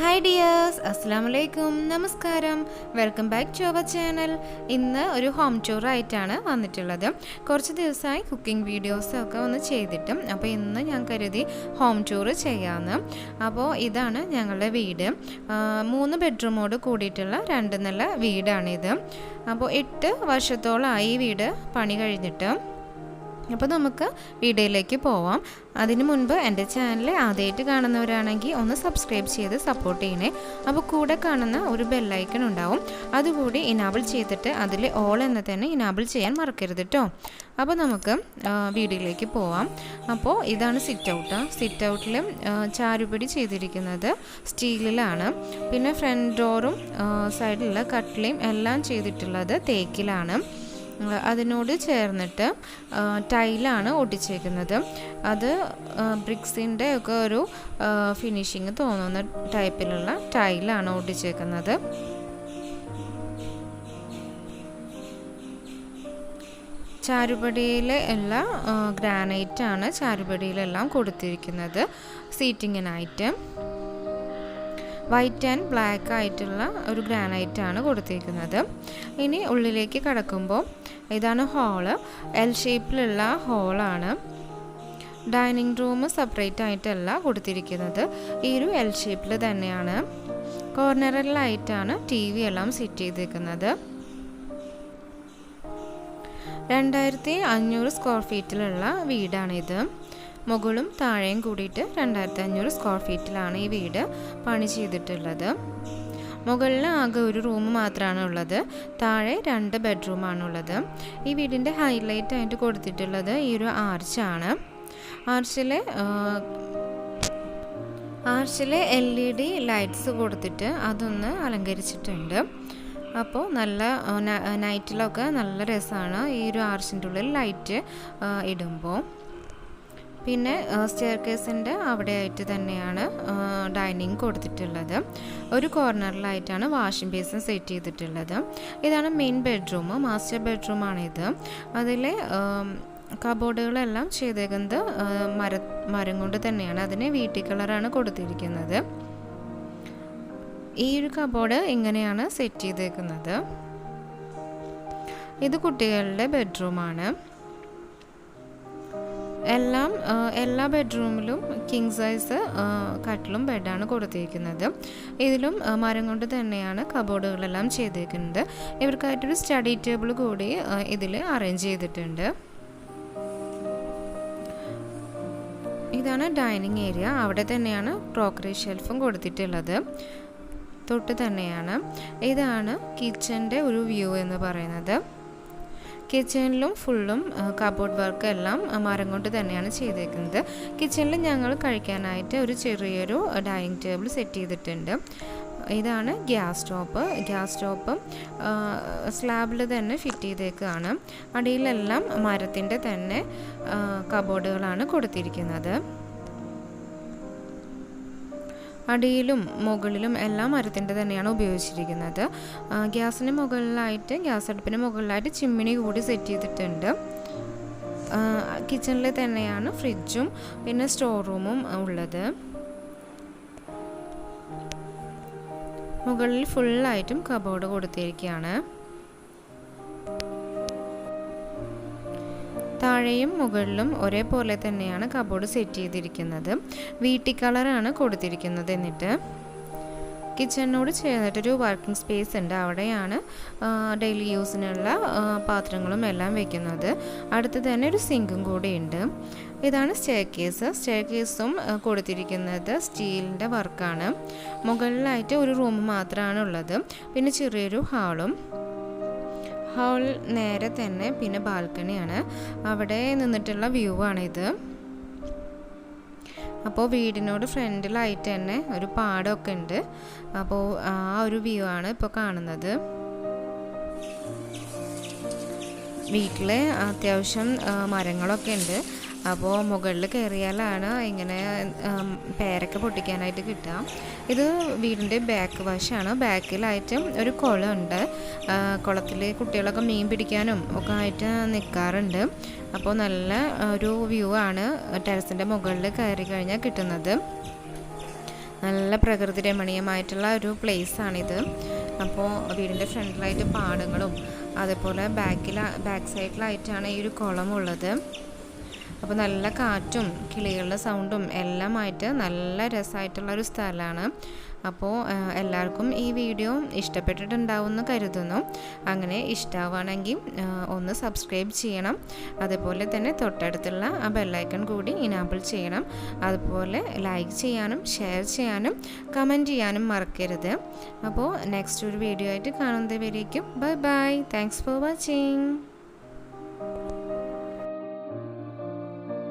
Hi dears, Assalamualaikum, Namaskaram, welcome back to our channel. ഇന്ന് ഒരു home tour ആയിട്ടാണ് വന്നിട്ടുള്ളത്. കുറച്ച് ദിവസമായി കുക്കിംഗ് വീഡിയോസ് ഒക്കെ ഒന്ന് ചെയ്തിട്ടും അപ്പോൾ ഇന്ന് ഞാൻ കരുതി ഹോം ടൂർ ചെയ്യാമെന്ന്. അപ്പോൾ ഇതാണ് ഞങ്ങളുടെ വീട്. 3 ബെഡ്റൂമോട് കൂടിയിട്ടുള്ള 2 നില വീടാണിത്. അപ്പോൾ 8 വർഷത്തോളമായി ഈ വീട് പണി കഴിഞ്ഞിട്ട്. അപ്പോൾ നമുക്ക് വീഡിയോയിലേക്ക് പോവാം. അതിനു മുൻപ് എൻ്റെ ചാനൽ ആദ്യമായിട്ട് കാണുന്നവരാണെങ്കിൽ ഒന്ന് സബ്സ്ക്രൈബ് ചെയ്ത് സപ്പോർട്ട് ചെയ്യണേ. അപ്പോൾ കൂടെ കാണുന്ന ഒരു ബെല്ലൈക്കൺ ഉണ്ടാവും, അതുകൂടി ഇനാബിൾ ചെയ്തിട്ട് അതിൽ ഓൾ എന്ന് തന്നെ ഇനാബിൾ ചെയ്യാൻ മറക്കരുത് കേട്ടോ. അപ്പോൾ നമുക്ക് വീഡിയോയിലേക്ക് പോവാം. അപ്പോൾ ഇതാണ് സിറ്റ് ഔട്ട്. സിറ്റ് ഔട്ടിൽ ചാരുപടി ചെയ്തിരിക്കുന്നത് സ്റ്റീലിലാണ്. പിന്നെ ഫ്രണ്ട് ഡോറും സൈഡിലുള്ള കട്ട്ലയും എല്ലാം ചെയ്തിട്ടുള്ളത് തേക്കിലാണ്. അതിനോട് ചേർന്നിട്ട് ടൈലാണ് ഒട്ടിച്ചേക്കുന്നത്. അത് ബ്രിക്സിൻ്റെ ഒക്കെ ഒരു ഫിനിഷിങ് തോന്നുന്ന ടൈപ്പിലുള്ള ടൈലാണ് ഒട്ടിച്ചേക്കുന്നത്. ചാരുപടിയിലെ എല്ലാം ഗ്രാനൈറ്റാണ് ചാരുപടിയിലെല്ലാം കൊടുത്തിരിക്കുന്നത് സീറ്റിങ്ങിനായിട്ട്. വൈറ്റ് ആൻഡ് ബ്ലാക്ക് ആയിട്ടുള്ള ഒരു ഗ്രാനൈറ്റാണ് കൊടുത്തിരിക്കുന്നത്. ഇനി ഉള്ളിലേക്ക് കടക്കുമ്പോൾ ഇതാണ് ഹാള്. എൽ ഷേപ്പിലുള്ള ഹാളാണ്. ഡൈനിങ് റൂം സെപ്പറേറ്റ് ആയിട്ടല്ല കൊടുത്തിരിക്കുന്നത്, ഈ ഒരു എൽ ഷേപ്പിൽ തന്നെയാണ്. കോർണറിലായിട്ടാണ് TV എല്ലാം സെറ്റ് ചെയ്തിരിക്കുന്നത്. 2500 സ്ക്വയർ ഫീറ്റിലുള്ള വീടാണിത്. മുകളും താഴെയും കൂടിയിട്ട് 2500 സ്ക്വയർ ഫീറ്റിലാണ് ഈ വീട് പണി ചെയ്തിട്ടുള്ളത്. മുകളിൽ ആകെ ഒരു റൂം മാത്രമാണ് ഉള്ളത്, താഴെ 2 ബെഡ്റൂമാണുള്ളത്. ഈ വീടിൻ്റെ ഹൈലൈറ്റ് ആയിട്ട് കൊടുത്തിട്ടുള്ളത് ഈ ഒരു ആർച്ചാണ്. ആർച്ചിലെ LED ലൈറ്റ്സ് കൊടുത്തിട്ട് അതൊന്ന് അലങ്കരിച്ചിട്ടുണ്ട്. അപ്പോൾ നല്ല നൈറ്റിലൊക്കെ നല്ല രസമാണ് ഈ ഒരു ആർച്ചിൻ്റെ ഉള്ളിൽ ലൈറ്റ് ഇടുമ്പോൾ. പിന്നെ സ്റ്റെയർകേസിൻ്റെ അവിടെയായിട്ട് തന്നെയാണ് ഡൈനിങ് കൊടുത്തിട്ടുള്ളത്. ഒരു കോർണറിലായിട്ടാണ് വാഷിംഗ് ബേസിൻ സെറ്റ് ചെയ്തിട്ടുള്ളത്. ഇതാണ് മെയിൻ ബെഡ്റൂം, മാസ്റ്റർ ബെഡ്റൂമാണിത്. അതിൽ കബോർഡുകളെല്ലാം ചെയ്തേക്കുന്നത് മരം കൊണ്ട് തന്നെയാണ്. അതിന് വീട്ടി കളറാണ് കൊടുത്തിരിക്കുന്നത്. ഈ ഒരു കബോർഡ് ഇങ്ങനെയാണ് സെറ്റ് ചെയ്തേക്കുന്നത്. ഇത് കുട്ടികളുടെ ബെഡ്റൂമാണ്. എല്ലാ ബെഡ്റൂമിലും കിങ് സൈസ് കട്ടിലും ബെഡാണ് കൊടുത്തിരിക്കുന്നത്. ഇതിലും മരം കൊണ്ട് തന്നെയാണ് കബോർഡുകളെല്ലാം ചെയ്തിരിക്കുന്നത്. ഇവർക്കായിട്ടൊരു സ്റ്റഡി ടേബിൾ കൂടി ഇതിൽ അറേഞ്ച് ചെയ്തിട്ടുണ്ട്. ഇതാണ് ഡൈനിങ് ഏരിയ. അവിടെ തന്നെയാണ് ക്രോക്കറി ഷെൽഫും കൊടുത്തിട്ടുള്ളത്, തൊട്ട് തന്നെയാണ്. ഇതാണ് കിച്ചൻ്റെ ഒരു വ്യൂ എന്ന് പറയുന്നത്. കിച്ചണിലും ഫുള്ളും കബോർഡ് വർക്ക് എല്ലാം മരം കൊണ്ട് തന്നെയാണ് ചെയ്തേക്കുന്നത്. കിച്ചണിൽ ഞങ്ങൾ കഴിക്കാനായിട്ട് ഒരു ചെറിയൊരു ഡൈനിങ് ടേബിൾ സെറ്റ് ചെയ്തിട്ടുണ്ട്. ഇതാണ് ഗ്യാസ് സ്റ്റോപ്പ് സ്ലാബിൽ തന്നെ ഫിറ്റ് ചെയ്തേക്കാണ്. അടിയിലെല്ലാം മരത്തിൻ്റെ തന്നെ കബോർഡുകളാണ് കൊടുത്തിരിക്കുന്നത്. അടിയിലും മുകളിലും എല്ലാം മരത്തിൻ്റെ തന്നെയാണ് ഉപയോഗിച്ചിരിക്കുന്നത്. ഗ്യാസ് അടുപ്പിന് മുകളിലായിട്ട് ചിമ്മിനി കൂടി സെറ്റ് ചെയ്തിട്ടുണ്ട്. കിച്ചണിൽ തന്നെയാണ് ഫ്രിഡ്ജും പിന്നെ സ്റ്റോർ റൂമും ഉള്ളത്. മുകളിൽ ഫുള്ളായിട്ടും കബോർഡ് കൊടുത്തിരിക്കുകയാണ്. താഴെയും മുകളിലും ഒരേപോലെ തന്നെയാണ് കബോർഡ് സെറ്റ് ചെയ്തിരിക്കുന്നത്. വീട്ടി കളറാണ് കൊടുത്തിരിക്കുന്നത്. എന്നിട്ട് കിച്ചണിനോട് ചേർന്നിട്ടൊരു വർക്കിംഗ് സ്പേസ് ഉണ്ട്. അവിടെയാണ് ഡെയിലി യൂസിനുള്ള പാത്രങ്ങളും എല്ലാം വെക്കുന്നത്. അടുത്ത് തന്നെ ഒരു സിങ്കും കൂടി ഉണ്ട്. ഇതാണ് സ്റ്റെയർകേസും കൊടുത്തിരിക്കുന്നത് സ്റ്റീലിൻ്റെ വർക്കാണ്. മുകളിലായിട്ട് ഒരു റൂം മാത്രമാണ് ഉള്ളത്. പിന്നെ ചെറിയൊരു ഹാൾ നേരെ തന്നെ പിന്നെ ബാൽക്കണിയാണ്. അവിടെ നിന്നിട്ടുള്ള വ്യൂ ആണിത്. അപ്പോൾ വീടിനോട് ഫ്രണ്ടിലായിട്ട് തന്നെ ഒരു പാടമൊക്കെ ഉണ്ട്. അപ്പോൾ ആ ഒരു വ്യൂ ആണ് ഇപ്പോൾ കാണുന്നത്. വീട്ടിൽ അത്യാവശ്യം മരങ്ങളൊക്കെ ഉണ്ട്. അപ്പോൾ മുകളിൽ കയറിയാലാണ് ഇങ്ങനെ പേരൊക്കെ പൊട്ടിക്കാനായിട്ട് കിട്ടുക. ഇത് വീടിൻ്റെ ബാക്ക് വശമാണ്. ബാക്കിലായിട്ട് ഒരു കുളമുണ്ട്. കുളത്തിൽ കുട്ടികളൊക്കെ മീൻ പിടിക്കാനും ഒക്കെ ആയിട്ട് നിൽക്കാറുണ്ട്. അപ്പോൾ നല്ല ഒരു വ്യൂ ആണ് ടെറസിൻ്റെ മുകളിൽ കയറി കഴിഞ്ഞാൽ കിട്ടുന്നത്. നല്ല പ്രകൃതി രമണീയമായിട്ടുള്ള ഒരു പ്ലേസാണിത്. അപ്പോൾ വീടിൻ്റെ ഫ്രണ്ടിലായിട്ട് പാടങ്ങളും അതേപോലെ ബാക്ക് സൈഡിലായിട്ടാണ് ഈ ഒരു കുളമുള്ളത്. അപ്പോൾ നല്ല കാറ്റും കിളികളുടെ സൗണ്ടും എല്ലാമായിട്ട് നല്ല രസമായിട്ടുള്ളൊരു സ്ഥലമാണ്. അപ്പോൾ എല്ലാവർക്കും ഈ വീഡിയോ ഇഷ്ടപ്പെട്ടിട്ടുണ്ടാവുമെന്ന് കരുതുന്നു. അങ്ങനെ ഇഷ്ടമാവുകയാണെങ്കിൽ ഒന്ന് സബ്സ്ക്രൈബ് ചെയ്യണം. അതുപോലെ തന്നെ തൊട്ടടുത്തുള്ള ആ ബെല്ലൈക്കൺ കൂടി ഇനാബിൾ ചെയ്യണം. അതുപോലെ ലൈക്ക് ചെയ്യാനും ഷെയർ ചെയ്യാനും കമൻറ്റ് ചെയ്യാനും മറക്കരുത്. അപ്പോൾ നെക്സ്റ്റ് ഒരു വീഡിയോ ആയിട്ട് കാണുന്നത് വരേക്കും bye bye. Thanks for watching.